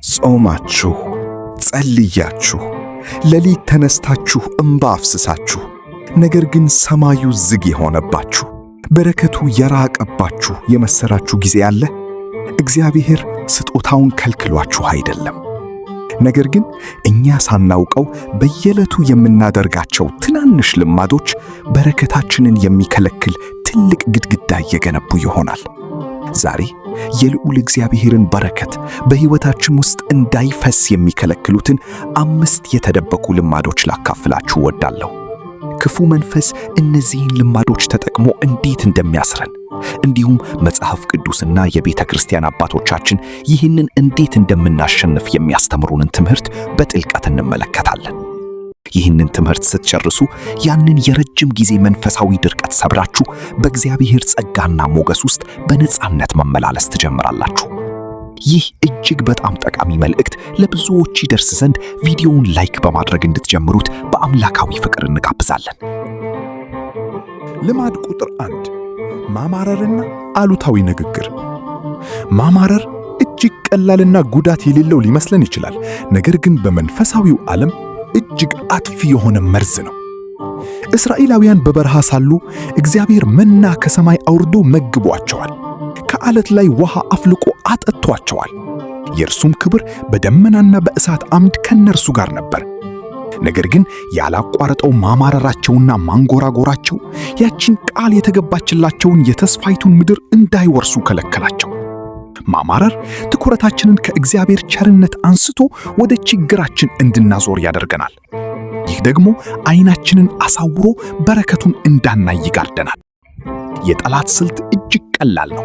ጾማችሁ ጸልያችሁ ሌሊት ተነስታችሁ እንባ አፍስሳችሁ ነገር ግን ሰማዩ ዝግ የሆነባችሁ በረከቱ የራቀባችሁ የመሰላችሁ ጊዜ አለ። እግዚአብሔር ስጦታውን ከልክሏችሁ አይደለም። ነገር ግን እኛ ሳናውቀው በየዕለቱ የምናደርጋቸው ትናንሽ ልማዶች በረከታችንን የሚከለክል ትልቅ ግድግዳ እየገነቡ ይሆናል። ዛሬ የልዑል እግዚአብሔርን በረከት በሕይወታችን ውስጥ እንዳይፈስ የሚከለክሉትን 5 የተደበቁ ልማዶች ላካፍላችሁ እወዳለሁ። ክፉ መንፈስ እነዚህን ልማዶች ተጠቅሞ እንዴት እንደሚያስረን እንዲሁም መጽሐፍ ቅዱስና የቤተ ክርስቲያን አባቶቻችን ይህንን እንዴት እንደምናሸንፍ የሚያስተምሩንን ትምህርት በጥልቀት እንመለከታለን። ይህንን ትምህርት ስትጨርሱ ያንን የረጅም ጊዜ መንፈሳዊ ድርቀት ሰብራችሁ በእግዚአብሔር ጸጋና ሞገስ ውስጥ በነጻነት መመላለስ ትጀምራላችሁ። ይህ እጅግ በጣም ጠቃሚ መልእክት ለብዙዎች ይደርስ ዘንድ ቪዲዮውን ላይክ በማድረግ እንድትጀምሩት በአምላካዊ ፍቅር እንጋብዛለን። ልማድ ቁጥር 1 ማማረርና አሉታዊ ንግግር። ማማረር እጅግ ቀላልና ጉዳት የሌለው ሊመስለን ይችላል። ነገር ግን በመንፈሳዊው ዓለም እጅግ አጥፊ የሆነ መርዝ ነው። እስራኤላውያን በበረሃ ሳሉ እግዚአብሔር መና ከሰማይ አውርዶ መግቧቸዋል። ከዓለት ላይ ውሃ አፍልቆ አጠጥቷቸዋል። የእርሱም ክብር በደመናና በእሳት አምድ ከነርሱ ጋር ነበር። ነገር ግን ያላቋረጠው ማማረራቸውና ማንጎራጎራቸው ያቺን ቃል የተገባችላቸውን የተስፋይቱን ምድር እንዳይወርሱ ከለከላቸው። ማማረር ትኩረታችንን ከእግዚአብሔር ቸርነት አንስቶ ወደ ችግራችን እንድናዞር ያደርገናል። ይህ ደግሞ ዓይናችንን አሳውሮ በረከቱን እንዳናይ ይጋርደናል። የጠላት ስልት እጅግ ቀላል ነው።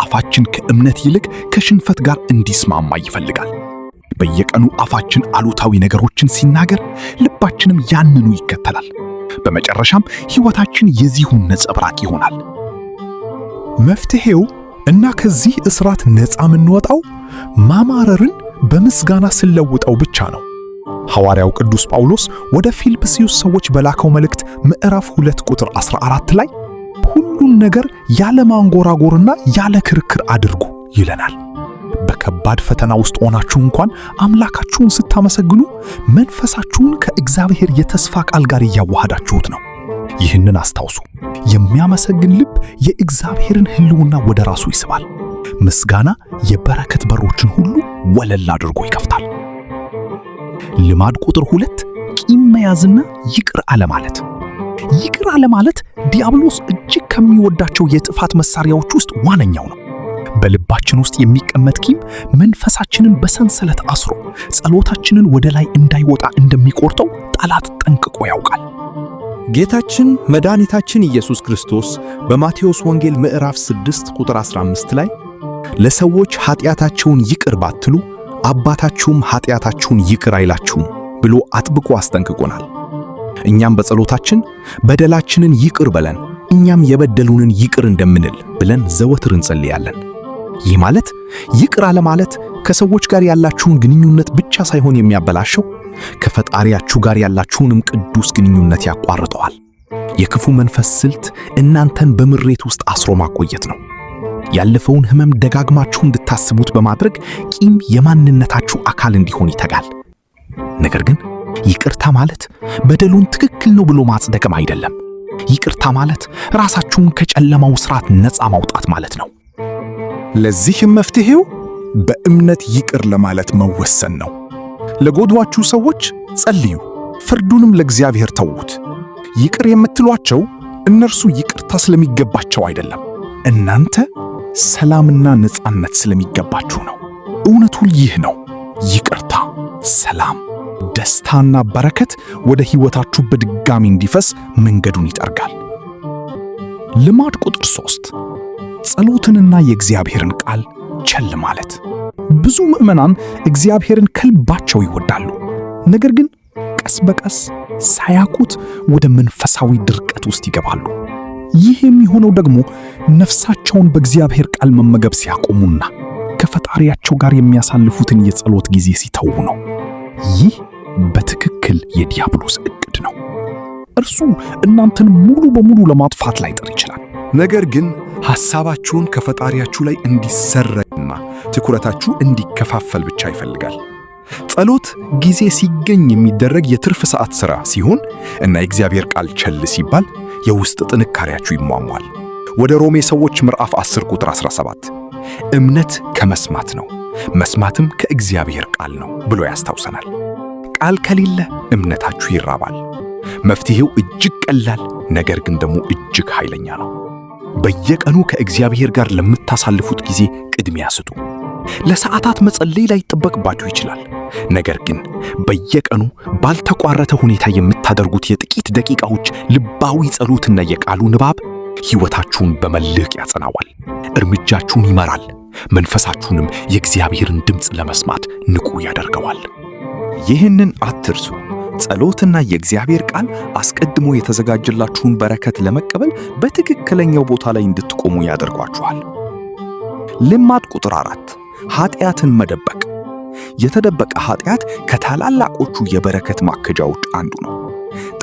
አፋችን ከእምነት ይልቅ ከሽንፈት ጋር እንዲስማማ ይፈልጋል። በየቀኑ አፋችን አሉታዊ ነገሮችን ሲናገር ልባችንም ያንኑ ይከተላል። በመጨረሻም ሕይወታችን የዚሁ ነጸብራቅ ይሆናል። መፍትሄው እና ከዚህ እስራት ነፃ የምንወጣው ማማረርን በምስጋና ስለውጠው ብቻ ነው። ሐዋርያው ቅዱስ ጳውሎስ ወደ ፊልጵስዩስ ሰዎች በላከው መልእክት ምዕራፍ 2 ቁጥር 14 ላይ ሁሉን ነገር ያለ ማንጎራጎርና ያለ ክርክር አድርጉ ይለናል። በከባድ ፈተና ውስጥ ሆናችሁ እንኳን አምላካችሁን ስታመሰግኑ መንፈሳችሁን ከእግዚአብሔር የተስፋ ቃል ጋር እያዋሃዳችሁት ነው። ይህንን አስታውሱ። የሚያመሰግን ልብ የእግዚአብሔርን ሕልውና ወደ ራሱ ይስባል። ምስጋና የበረከት በሮችን ሁሉ ወለል አድርጎ ይከፍታል። ልማድ ቁጥር 2 ቂም መያዝና ይቅር አለማለት። ይቅር አለማለት ዲያብሎስ እጅግ ከሚወዳቸው የጥፋት መሳሪያዎች ውስጥ ዋነኛው ነው። በልባችን ውስጥ የሚቀመጥ ቂም መንፈሳችንን በሰንሰለት አስሮ ጸሎታችንን ወደ ላይ እንዳይወጣ እንደሚቆርጠው ጠላት ጠንቅቆ ያውቃል። ጌታችን መድኃኒታችን ኢየሱስ ክርስቶስ በማቴዎስ ወንጌል ምዕራፍ 6 ቁጥር 15 ላይ ለሰዎች ኃጢአታቸውን ይቅር ባትሉ አባታችሁም ኃጢአታችሁን ይቅር አይላችሁም ብሎ አጥብቆ አስጠንቅቆናል። እኛም በጸሎታችን በደላችንን ይቅር በለን እኛም የበደሉንን ይቅር እንደምንል ብለን ዘወትር እንጸልያለን። ይህ ማለት ይቅር አለማለት ከሰዎች ጋር ያላችሁን ግንኙነት ብቻ ሳይሆን የሚያበላሸው ከፈጣሪያችሁ ጋር ያላችሁንም ቅዱስ ግንኙነት ያቋርጠዋል። የክፉ መንፈስ ስልት እናንተን በምሬት ውስጥ አስሮ ማቆየት ነው። ያለፈውን ሕመም ደጋግማችሁ እንድታስቡት በማድረግ ቂም የማንነታችሁ አካል እንዲሆን ይተጋል። ነገር ግን ይቅርታ ማለት በደሉን ትክክል ነው ብሎ ማጽደቅም አይደለም። ይቅርታ ማለት ራሳችሁን ከጨለማው ስርዓት ነፃ ማውጣት ማለት ነው። ለዚህም መፍትሄው በእምነት ይቅር ለማለት መወሰን ነው። ለጎዷችሁ ሰዎች ጸልዩ፣ ፍርዱንም ለእግዚአብሔር ተዉት። ይቅር የምትሏቸው እነርሱ ይቅርታ ስለሚገባቸው አይደለም፣ እናንተ ሰላምና ነጻነት ስለሚገባችሁ ነው። እውነቱ ይህ ነው። ይቅርታ፣ ሰላም፣ ደስታና በረከት ወደ ሕይወታችሁ በድጋሚ እንዲፈስ መንገዱን ይጠርጋል። ልማድ ቁጥር 3 ጸሎትንና የእግዚአብሔርን ቃል ቸል ማለት። ብዙ ምዕመናን እግዚአብሔርን ከልባቸው ይወዳሉ፣ ነገር ግን ቀስ በቀስ ሳያውቁት ወደ መንፈሳዊ ድርቀት ውስጥ ይገባሉ። ይህ የሚሆነው ደግሞ ነፍሳቸውን በእግዚአብሔር ቃል መመገብ ሲያቆሙና ከፈጣሪያቸው ጋር የሚያሳልፉትን የጸሎት ጊዜ ሲተዉ ነው። ይህ በትክክል የዲያብሎስ ዕቅድ ነው። እርሱ እናንተን ሙሉ በሙሉ ለማጥፋት ላይጥር ይችላል። ነገር ግን ሐሳባችሁን ከፈጣሪያችሁ ላይ እንዲሰረቅና ትኩረታችሁ እንዲከፋፈል ብቻ ይፈልጋል። ጸሎት ጊዜ ሲገኝ የሚደረግ የትርፍ ሰዓት ሥራ ሲሆን እና የእግዚአብሔር ቃል ቸል ሲባል የውስጥ ጥንካሬያችሁ ይሟሟል። ወደ ሮሜ ሰዎች ምዕራፍ 10 ቁጥር 17 እምነት ከመስማት ነው፣ መስማትም ከእግዚአብሔር ቃል ነው ብሎ ያስታውሰናል። ቃል ከሌለ እምነታችሁ ይራባል። መፍትሄው እጅግ ቀላል ነገር ግን ደግሞ እጅግ ኃይለኛ ነው። በየቀኑ ከእግዚአብሔር ጋር ለምታሳልፉት ጊዜ ቅድሚያ ስጡ። ለሰዓታት መጸለይ ላይ ይጠበቅባችሁ ይችላል። ነገር ግን በየቀኑ ባልተቋረጠ ሁኔታ የምታደርጉት የጥቂት ደቂቃዎች ልባዊ ጸሎትና የቃሉ ንባብ ሕይወታችሁን በመልህቅ ያጸናዋል፣ እርምጃችሁን ይመራል፣ መንፈሳችሁንም የእግዚአብሔርን ድምፅ ለመስማት ንቁ ያደርገዋል። ይህንን አትርሱ። ጸሎትና የእግዚአብሔር ቃል አስቀድሞ የተዘጋጀላችሁን በረከት ለመቀበል በትክክለኛው ቦታ ላይ እንድትቆሙ ያደርጓችኋል። ልማድ ቁጥር 4 ኃጢአትን መደበቅ። የተደበቀ ኃጢአት ከታላላቆቹ የበረከት ማከጃዎች አንዱ ነው።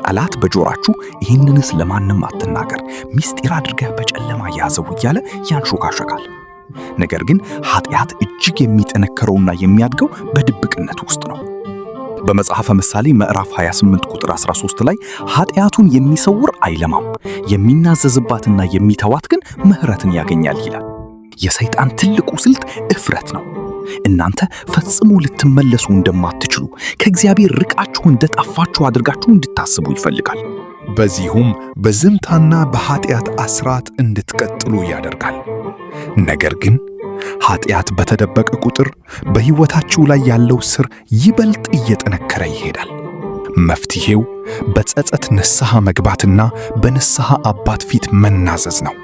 ጠላት በጆራችሁ ይህንንስ ለማንም አትናገር፣ ምስጢር አድርገህ በጨለማ ያዘው እያለ ያንሾካሸካል። ነገር ግን ኃጢአት እጅግ የሚጠነከረውና የሚያድገው በድብቅነት ውስጥ ነው። በመጽሐፈ ምሳሌ ምዕራፍ 28 ቁጥር 13 ላይ ኃጢአቱን የሚሰውር አይለማም፣ የሚናዘዝባትና የሚተዋት ግን ምሕረትን ያገኛል ይላል። የሰይጣን ትልቁ ስልት እፍረት ነው። እናንተ ፈጽሞ ልትመለሱ እንደማትችሉ ከእግዚአብሔር ርቃችሁ እንደጠፋችሁ አድርጋችሁ እንድታስቡ ይፈልጋል። በዚሁም በዝምታና በኃጢአት አስራት እንድትቀጥሉ ያደርጋል። ነገር ግን ኃጢአት በተደበቀ ቁጥር በሕይወታችሁ ላይ ያለው ሥር ይበልጥ እየጠነከረ ይሄዳል። መፍትሔው በጸጸት ንስሐ መግባትና በንስሐ አባት ፊት መናዘዝ ነው።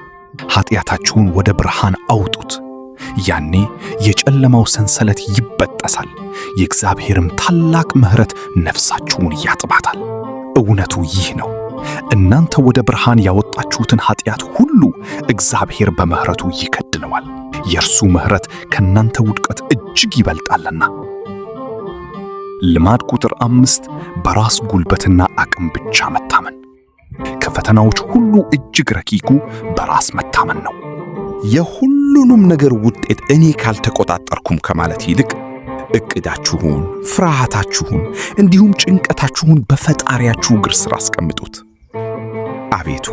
ኃጢአታችሁን ወደ ብርሃን አውጡት። ያኔ የጨለማው ሰንሰለት ይበጠሳል፣ የእግዚአብሔርም ታላቅ ምሕረት ነፍሳችሁን ያጥባታል። እውነቱ ይህ ነው። እናንተ ወደ ብርሃን ያወጣችሁትን ኃጢአት ሁሉ እግዚአብሔር በምሕረቱ ይከድነዋል። የእርሱ ምሕረት ከእናንተ ውድቀት እጅግ ይበልጣልና። ልማድ ቁጥር 5 በራስ ጉልበትና አቅም ብቻ መታመን። ከፈተናዎች ሁሉ እጅግ ረቂቁ በራስ መታመን ነው። የሁሉንም ነገር ውጤት እኔ ካልተቆጣጠርኩም ከማለት ይልቅ እቅዳችሁን፣ ፍርሃታችሁን እንዲሁም ጭንቀታችሁን በፈጣሪያችሁ እግር ስር አስቀምጡት። አቤቱ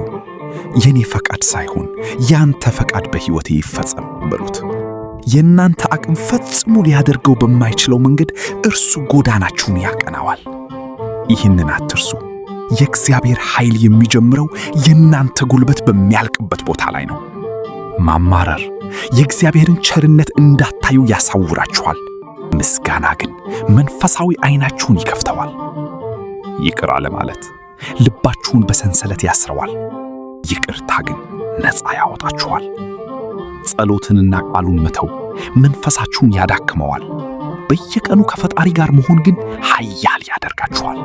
የኔ ፈቃድ ሳይሆን ያንተ ፈቃድ በሕይወቴ ይፈጸም በሉት። የእናንተ አቅም ፈጽሞ ሊያደርገው በማይችለው መንገድ እርሱ ጎዳናችሁን ያቀናዋል። ይህንን አትርሱ። የእግዚአብሔር ኃይል የሚጀምረው የእናንተ ጉልበት በሚያልቅበት ቦታ ላይ ነው። ማማረር የእግዚአብሔርን ቸርነት እንዳታዩ ያሳውራችኋል። ምስጋና ግን መንፈሳዊ ዓይናችሁን ይከፍተዋል። ይቅር አለ ማለት ልባችሁን በሰንሰለት ያስረዋል። ይቅርታ ግን ነፃ ያወጣችኋል። ጸሎትንና ቃሉን መተው መንፈሳችሁን ያዳክመዋል። በየቀኑ ከፈጣሪ ጋር መሆን ግን ኃያል ያደርጋችኋል።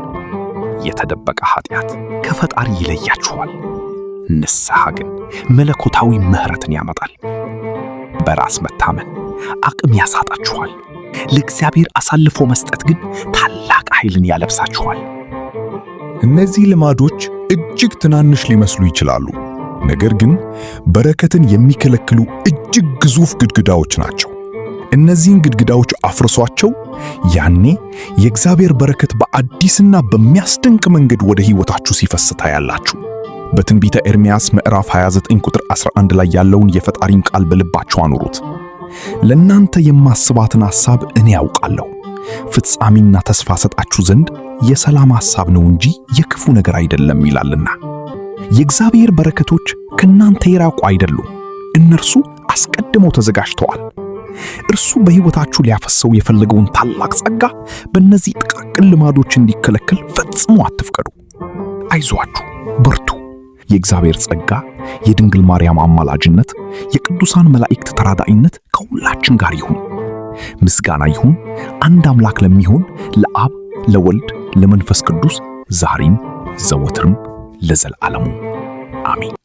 የተደበቀ ኃጢአት ከፈጣሪ ይለያችኋል። ንስሐ ግን መለኮታዊ ምሕረትን ያመጣል። በራስ መታመን አቅም ያሳጣችኋል። ለእግዚአብሔር አሳልፎ መስጠት ግን ታላቅ ኃይልን ያለብሳችኋል። እነዚህ ልማዶች እጅግ ትናንሽ ሊመስሉ ይችላሉ፣ ነገር ግን በረከትን የሚከለክሉ እጅግ ግዙፍ ግድግዳዎች ናቸው። እነዚህን ግድግዳዎች አፍርሷቸው። ያኔ የእግዚአብሔር በረከት በአዲስና በሚያስደንቅ መንገድ ወደ ሕይወታችሁ ሲፈስ ታያላችሁ። በትንቢተ ኤርምያስ ምዕራፍ 29 ቁጥር 11 ላይ ያለውን የፈጣሪን ቃል በልባችሁ አኑሩት። ለእናንተ የማስባትን ሐሳብ እኔ ያውቃለሁ፣ ፍጻሜና ተስፋ ሰጣችሁ ዘንድ የሰላም ሐሳብ ነው እንጂ የክፉ ነገር አይደለም ይላልና። የእግዚአብሔር በረከቶች ከእናንተ የራቁ አይደሉም፣ እነርሱ አስቀድመው ተዘጋጅተዋል። እርሱ በሕይወታችሁ ሊያፈሰው የፈለገውን ታላቅ ጸጋ በእነዚህ ጥቃቅን ልማዶች እንዲከለከል ፈጽሞ አትፍቀዱ። አይዟችሁ፣ በርቱ። የእግዚአብሔር ጸጋ፣ የድንግል ማርያም አማላጅነት፣ የቅዱሳን መላእክት ተራዳኢነት ከሁላችን ጋር ይሁን። ምስጋና ይሁን አንድ አምላክ ለሚሆን ለአብ ለወልድ ለመንፈስ ቅዱስ ዛሬም ዘወትርም ለዘላለሙ አሜን።